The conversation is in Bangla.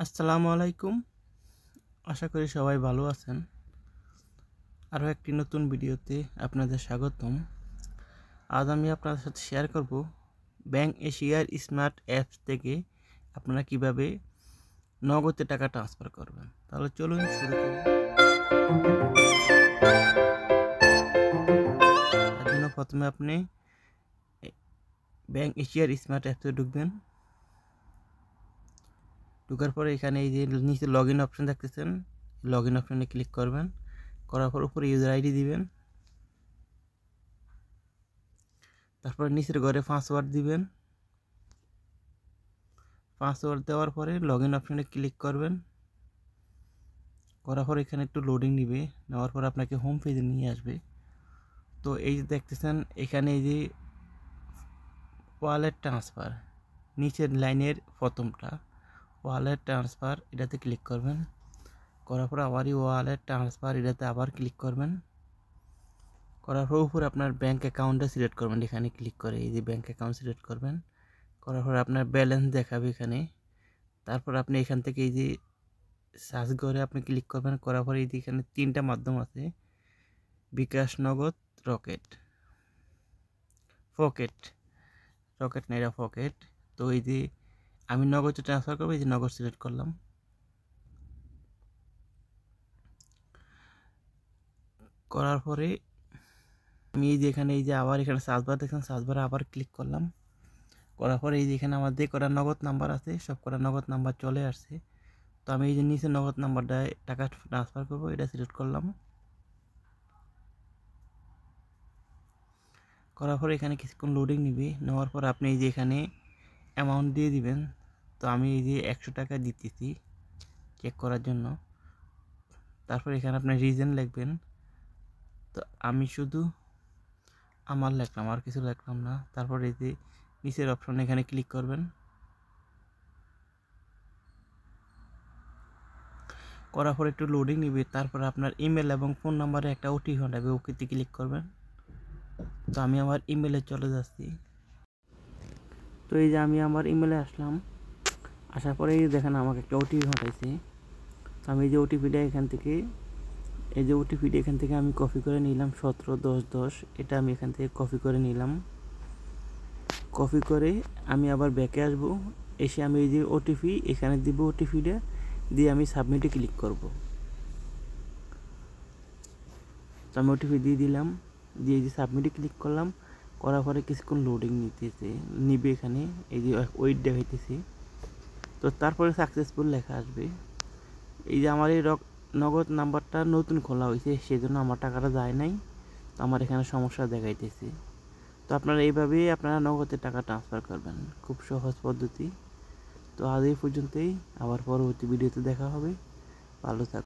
আসসালামু আলাইকুম। আশা করি সবাই ভালো আছেন। আরও একটি নতুন ভিডিওতে আপনাদের স্বাগতম। আজ আমি আপনাদের সাথে শেয়ার করব ব্যাংক এশিয়ার স্মার্ট অ্যাপস থেকে আপনারা কিভাবে নগদে টাকা ট্রান্সফার করবেন। তাহলে চলুন শুরু করি। তার জন্য প্রথমে আপনি ব্যাংক এশিয়ার স্মার্ট অ্যাপসে ঢুকবেন। ঢোকার পরে এখানে এই যে নিচে লগ ইন অপশন দেখতেছেন, লগ ইন অপশনে ক্লিক করবেন। করার পর উপরে ইউজার আইডি দিবেন। তারপর নিচের ঘরে পাসওয়ার্ড দিবেন। পাসওয়ার্ড দেওয়ার পরে লগ ইন অপশনে ক্লিক করবেন। করার পর এখানে একটু লোডিং নেবে, নেওয়ার পর আপনাকে হোম পেজে নিয়ে আসবে। তো এই যে দেখতেছেন এখানে এই যে ওয়ালেট ট্রান্সফার, নিচের লাইনের প্রথমটা ওয়ালেট ট্রান্সফার, এটাতে ক্লিক করবেন। করার পর আবারই ওয়ালেট ট্রান্সফার, এটাতে আবার ক্লিক করবেন। করার পর উপরে আপনার ব্যাঙ্ক অ্যাকাউন্টটা সিলেক্ট করবেন, এখানে ক্লিক করে এই যে ব্যাঙ্ক অ্যাকাউন্ট সিলেক্ট করবেন। করার পর আপনার ব্যালেন্স দেখাবে এখানে। তারপর আপনি এখান থেকে এই যে সার্চ করে আপনি ক্লিক করবেন। করার পরে এই যে এখানে তিনটা মাধ্যম আছে, বিকাশ, নগদ, রকেট। রকেট না, এটা পকেট। তো এই যে আমি নগদে ট্রান্সফার করবো, এই যে নগদ সিলেক্ট করলাম। করার পরে আমি এই যে এখানে এই যে আবার এখানে সার্চ বার দেখলাম, সার্চ বারে আবার ক্লিক করলাম। করার পরে এই যে এখানে আমার যে কটা নগদ নাম্বার আছে সব কটা নগদ নাম্বার চলে আসছে। তো আমি এই যে নিচে নগদ নাম্বারটায় টাকা ট্রান্সফার করবো, এটা সিলেক্ট করলাম। করার পরে এখানে কিছুক্ষণ লোডিং নিবে, নেওয়ার পর আপনি এই যে এখানে অ্যামাউন্ট দিয়ে দিবেন। তো আমি এই যে 100 টাকা দিতেছি চেক করার জন্য। তারপর এখানে আপনি রিজন লিখবেন। তো আমি শুধু আমার লিখলাম, আর কিছু লিখলাম না। তারপর এই যে নিচের অপশন এখানে ক্লিক করবেন। করার পর একটু লোডিং নিবে, তারপর আপনার ইমেল এবং ফোন নাম্বারে একটা ওটিপি পাঠাবে, ওকেতে ক্লিক করবেন। তো আমি আমার ইমেলে চলে যাচ্ছি। তো এই যে আমি আমার ইমেলে আসলাম, আসার পরে এই দেখেন আমাকে একটা ওটিপি পাঠাইছে। তো আমি এই যে ওটিপিটা এখান থেকে আমি কপি করে নিলাম, 171010, এটা আমি এখান থেকে কপি করে নিলাম। কপি করে আমি আবার ব্যাকে আসব, এসে আমি এই যে ওটিপি এখানে দিব, ওটিপিটা দিয়ে আমি সাবমিটে ক্লিক করব। তো আমি ওটিপি দিয়ে দিলাম, দিয়ে এই যে সাবমিটে ক্লিক করলাম। করার পরে কিছুক্ষণ লোডিং নিবে এখানে এই যে ওয়েট দেখাইতেছে। তো তারপরে সাকসেসফুল লেখা আসবে। এই যে আমার এই নগদ নাম্বারটা নতুন খোলা হয়েছে, সেজন্য আমার টাকাটা যায় নাই। তো আমার এখানে সমস্যা দেখাইতেছে। তো আপনারা এইভাবেই আপনারা নগদে টাকা ট্রান্সফার করবেন, খুব সহজ পদ্ধতি। তো আজ এই পর্যন্তই, আবার পরবর্তী ভিডিওতে দেখা হবে। ভালো থাকুন।